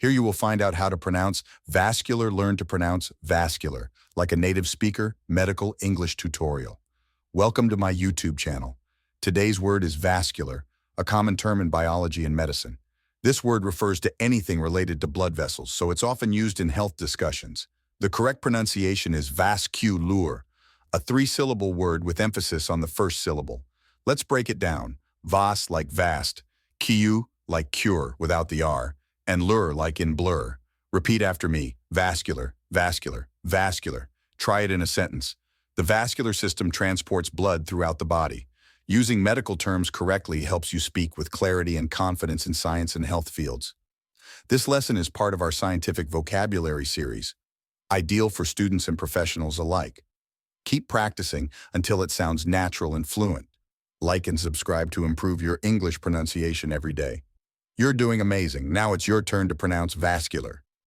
Here you will find out how to pronounce vascular, learn to pronounce vascular, like a native speaker, medical English tutorial. Welcome to my YouTube channel. Today's word is vascular, a common term in biology and medicine. This word refers to anything related to blood vessels, so it's often used in health discussions. The correct pronunciation is vascular, a three-syllable word with emphasis on the first syllable. Let's break it down. Vas like vast, Q like cure without the R, and lure like in blur. Repeat after me. Vascular, vascular, vascular. Try it in a sentence. The vascular system transports blood throughout the body. Using medical terms correctly helps you speak with clarity and confidence in science and health fields. This lesson is part of our scientific vocabulary series, ideal for students and professionals alike. Keep practicing until it sounds natural and fluent. Like and subscribe to improve your English pronunciation every day. You're doing amazing. Now it's your turn to pronounce vascular.